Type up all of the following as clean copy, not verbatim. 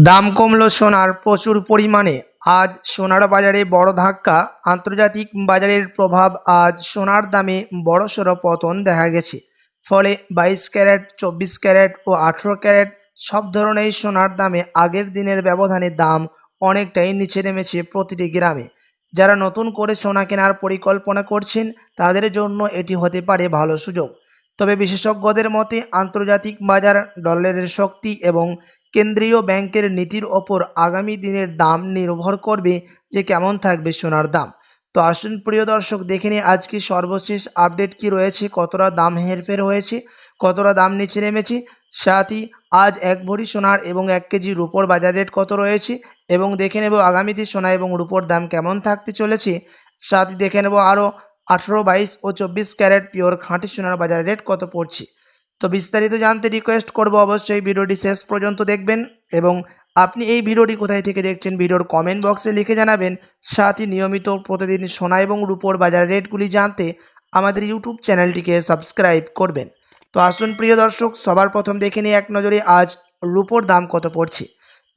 দাম কমলো সোনার প্রচুর পরিমাণে। আজ সোনার বাজারে বড় ধাক্কা। আন্তর্জাতিক বাজারের প্রভাব। আজ সোনার দামে বড়সড় পতন দেখা গেছে। ফলে 22 ক্যারেট, 24 ক্যারেট ও 18 ক্যারেট সব ধরনের সোনার দামে আগের দিনের ব্যবধানে দাম অনেকটাই নিচে নেমেছে প্রতিটি গ্রামে। যারা নতুন করে সোনা কেনার পরিকল্পনা করছেন তাদের জন্য এটি হতে পারে ভালো সুযোগ। তবে বিশেষজ্ঞদের মতে আন্তর্জাতিক বাজার, ডলারের শক্তি এবং কেন্দ্রীয় ব্যাংকের নীতির ওপর আগামী দিনের দাম নির্ভর করবে যে কেমন থাকবে সোনার দাম। তো আসুন প্রিয় দর্শক, দেখে নিই আজকে সর্বশেষ আপডেট কি রয়েছে, কতটা দাম হেরফের হয়েছে, কতটা দাম নিচে নেমেছে। সাথই আজ এক ভরি সোনার এবং 1 কেজি রূপোর বাজার রেট কত রয়েছে এবং দেখে নেব আগামীতে সোনা এবং রূপোর দাম কেমন থাকতে চলেছে। সাথই দেখে নেব আরও 18, 22 ও 24 ক্যারেট পিওর খাঁটি সোনার বাজার রেট কত পড়ছে। তো বিস্তারিত জানতে রিকোয়েস্ট করব অবশ্যই ভিডিওটি শেষ পর্যন্ত দেখবেন এবং আপনি এই ভিডিওটি কোথায় থেকে দেখছেন ভিডিওর কমেন্ট বক্সে লিখে জানাবেন। সাথে নিয়মিত প্রতিদিন সোনা এবং রূপোর বাজার রেটগুলি জানতে আমাদের ইউটিউব চ্যানেলটিকে সাবস্ক্রাইব করবেন। তো আসুন প্রিয় দর্শক, সবার প্রথম দেখে নিই এক নজরে আজ রূপোর দাম কত পড়ছে।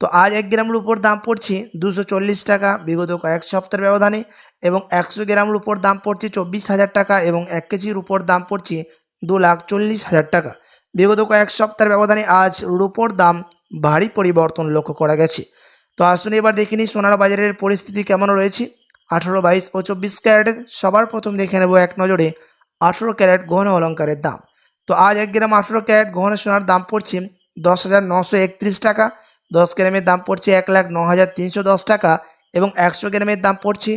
তো আজ 1 গ্রাম রূপোর দাম পড়ছে 240 টাকা বিগত কয়েক সপ্তাহের ব্যবধানে, এবং 100 গ্রাম রূপোর দাম পড়ছে 24,000 টাকা এবং 1 কেজি রূপোর দাম পড়ছে 2,40,000 টাকা। বিগত কয়েক সপ্তাহের ব্যবধানে আজ রূপোর দাম ভারী পরিবর্তন লক্ষ্য করা গেছে। তো আসুন এবার দেখে নিই সোনার বাজারের পরিস্থিতি কেমন রয়েছে 18, 22 ও 24 ক্যারেটের। সবার প্রথম দেখে নেব এক নজরে 18 ক্যারেট গহনা অলঙ্কারের দাম। তো আজ 1 গ্রাম 18 ক্যারেট গহনা সোনার দাম পড়ছে 10,931 টাকা। 10 গ্রামের দাম পড়ছে 1,09,310 টাকা এবং 100 গ্রামের দাম পড়ছে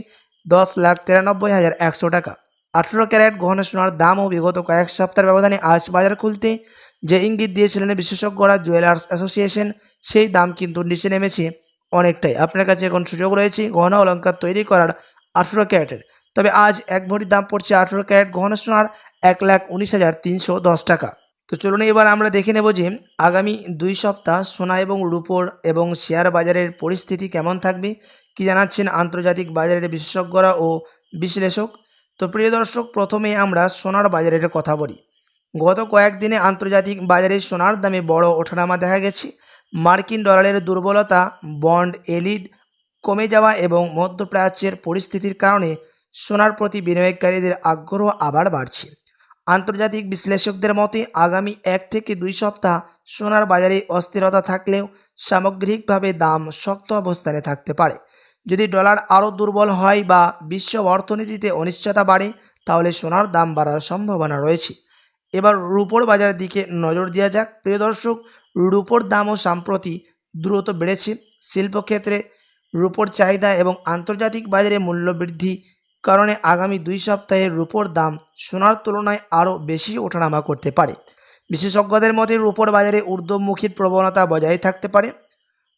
10,93,100 টাকা। 18 ক্যারেট গহনা সোনার দামও বিগত কয়েক সপ্তাহের ব্যবধানে আজ বাজার খুলতে যে ইঙ্গিত দিয়েছিলেন বিশেষজ্ঞরা, জুয়েলার্স অ্যাসোসিয়েশন, সেই দাম কিন্তু নিচে নেমেছে অনেকটাই। আপনার কাছে এখন সুযোগ রয়েছে গহনা অলঙ্কার তৈরি করার 18 ক্যারেটের। তবে আজ এক ভরির দাম পড়ছে 18 ক্যারেট গহনা সোনার 1,19,310 টাকা। তো চলুন এবার আমরা দেখে নেব যে আগামী 2 সপ্তাহ সোনা এবং রূপোর এবং শেয়ার বাজারের পরিস্থিতি কেমন থাকবে, কি জানাচ্ছেন আন্তর্জাতিক বাজারের বিশেষজ্ঞরা ও বিশ্লেষক। তো প্রিয় দর্শক, প্রথমে আমরা সোনার বাজারের কথা বলি। গত কয়েকদিনে আন্তর্জাতিক বাজারে সোনার দামে বড় ওঠানামা দেখা গেছে। মার্কিন ডলারের দুর্বলতা, বন্ড এলিড কমে যাওয়া এবং মধ্যপ্রাচ্যের পরিস্থিতির কারণে সোনার প্রতি বিনিয়োগকারীদের আগ্রহ আবার বাড়ছে। আন্তর্জাতিক বিশ্লেষকদের মতে আগামী 1 থেকে 2 সপ্তাহ সোনার বাজারে অস্থিরতা থাকলেও সামগ্রিকভাবে দাম শক্ত অবস্থানে থাকতে পারে। যদি ডলার আরও দুর্বল হয় বা বিশ্ব অর্থনীতিতে অনিশ্চয়তা বাড়ে তাহলে সোনার দাম বাড়ার সম্ভাবনা রয়েছে। এবার রূপোর বাজারের দিকে নজর দেওয়া যাক। প্রিয় দর্শক, রূপোর দামও সম্প্রতি দ্রুত বেড়েছে। শিল্পক্ষেত্রে রূপোর চাহিদা এবং আন্তর্জাতিক বাজারে মূল্য বৃদ্ধি কারণে আগামী 2 সপ্তাহে রূপোর দাম সোনার তুলনায় আরও বেশি ওঠানামা করতে পারে। বিশেষজ্ঞদের মতে রূপোর বাজারে ঊর্ধ্বমুখী প্রবণতা বজায় থাকতে পারে।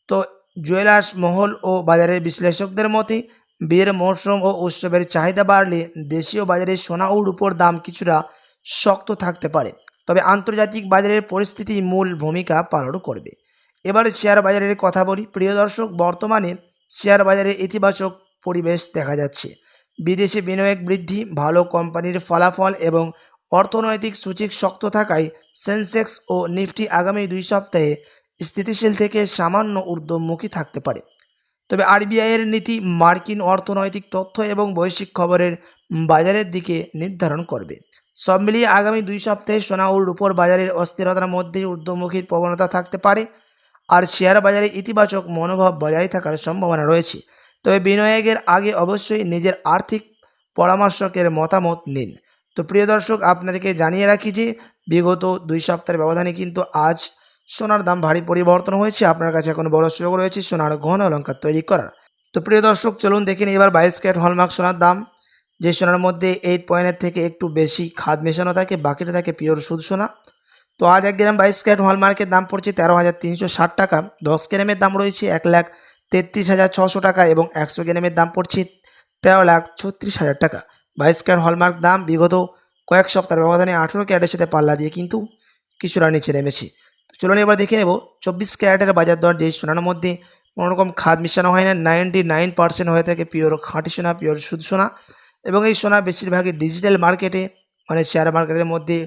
তো জুয়েলার্স মহল ও বাজারের বিশ্লেষকদের মতে বিয়ের মৌসুম ও উৎসবের চাহিদা বাড়লে দেশীয় বাজারে সোনা ও রূপোর দাম কিছুটা শক্ত থাকতে পারে, তবে আন্তর্জাতিক বাজারের পরিস্থিতি মূল ভূমিকা পালন করবে। এবারে শেয়ার বাজারের কথা বলি। প্রিয় দর্শক, বর্তমানে শেয়ার বাজারে ইতিবাচক পরিবেশ দেখা যাচ্ছে। বিদেশি বিনিয়োগ বৃদ্ধি, ভালো কোম্পানির ফলাফল এবং অর্থনৈতিক সূচক শক্ত থাকায় সেন্সেক্স ও নিফটি আগামী 2 সপ্তাহে স্থিতিশীল থেকে সামান্য ঊর্ধ্বমুখী থাকতে পারে। তবে আরবিআইয়ের নীতি মার্কিন অর্থনৈতিক তথ্য এবং বৈশ্বিক খবরের বাজারের দিকে নির্ধারণ করবে। সব মিলিয়ে আগামী 2 সপ্তাহে সোনা ও রূপোর বাজারের অস্থিরতার মধ্যেই ঊর্ধ্বমুখী প্রবণতা থাকতে পারে আর শেয়ার বাজারে ইতিবাচক মনোভাব বজায় থাকার সম্ভাবনা রয়েছে। তবে বিনিয়োগের আগে অবশ্যই নিজের আর্থিক পরামর্শকের মতামত নিন। তো প্রিয় দর্শক, আপনাদেরকে জানিয়ে রাখি যে বিগত 2 সপ্তাহের ব্যবধানে কিন্তু আজ সোনার দাম ভারী পরিবর্তন হয়েছে। আপনার কাছে এখন বড় সুযোগ রয়েছে সোনার গহনা অলঙ্কার তৈরি করার। তো প্রিয় দর্শক, চলুন দেখে নিই এবার 22 ক্যারেট হলমার্ক সোনার দাম। যে সোনার মধ্যে 8 পয়েন্টের থেকে একটু বেশি খাদ মেশানো থাকে, বাকিটা থাকে পিওর শুদ্ধ সোনা। তো আজ 1 গ্রাম 22 ক্যারেট হলমার্কের দাম পড়ছে 13,360 টাকা। 10 গ্রামের দাম রয়েছে 1,33,600 টাকা এবং 100 গ্রামের দাম পড়ছে 13,36,000 টাকা। 22 ক্যারেট হলমার্ক দাম বিগত কয়েক সপ্তাহের ব্যবধানে 18 ক্যারেটের সাথে পাল্লা দিয়ে কিন্তু কিছুটা নিচে নেমেছে। তো চলুন এবার দেখে নেব 24 ক্যারেটের বাজার দর। যেই সোনার মধ্যে কোনো রকম খাদ মিশানো হয় না, 99% হয়ে থাকে পিওর খাঁটি সোনা, পিওর শুদ্ধ সোনা, এবং এই সোনা বেশিরভাগই ডিজিটাল মার্কেটে মানে শেয়ার মার্কেটের মধ্যে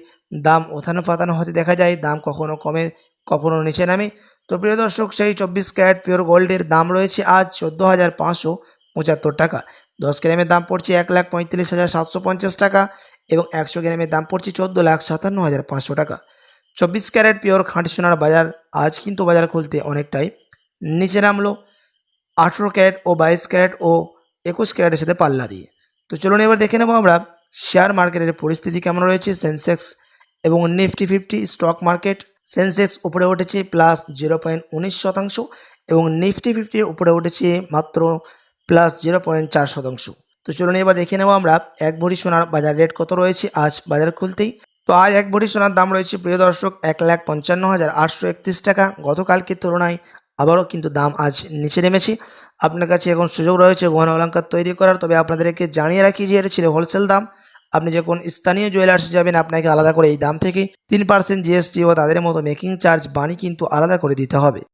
দাম ওঠানো পাতানো হতে দেখা যায়। দাম কখনো কমে, কখনো নিচে নামে। তো প্রিয় দর্শক, সেই 24 ক্যারেট পিওর গোল্ডের দাম রয়েছে আজ 14,575 টাকা। 10 গ্রামের দাম পড়ছে 1,35,750 টাকা এবং 100 গ্রামের দাম পড়ছে 14,57,500 টাকা। 24 ক্যারেট পিওর খাঁটি সোনার বাজার আজ কিন্তু বাজার খুলতে অনেকটাই নিচে নামলো 18 ক্যারেট ও 22 ক্যারেট ও 21 ক্যারেটের সাথে পাল্লা দিয়ে। তো চলুন এবার দেখে নেবো আমরা শেয়ার মার্কেটের পরিস্থিতি কেমন রয়েছে। সেন্সেক্স এবং নিফটি 50 স্টক মার্কেট। সেন্সেক্স উপরে উঠেছে +0.19% এবং নিফটি 50 উপরে উঠেছে মাত্র +0.4%। তো চলুন এবার দেখে নেবো আমরা এক ভরি সোনার বাজার রেট কত রয়েছে আজ বাজার খুলতেই। তো আজ এক ভরি সোনার দাম রয়েছে প্রিয় দর্শক 1,55,831 টাকা। গতকালকের তুলনায় আবারও কিন্তু দাম আজ নিচে নেমেছে। আপনার কাছে এখন সুযোগ রয়েছে গহনা অলংকার তৈরি করার, তবে আপনাদেরকে জানিয়ে রাখি যে এটা ছিল হোলসেল দাম। আপনি যখন স্থানীয় জুয়েলার্সে যাবেন আপনাকে আলাদা করে এই দাম থেকে 3% জিএসটি ও তাদের মতো মেকিং চার্জ বানি কিন্তু আলাদা করে দিতে হবে।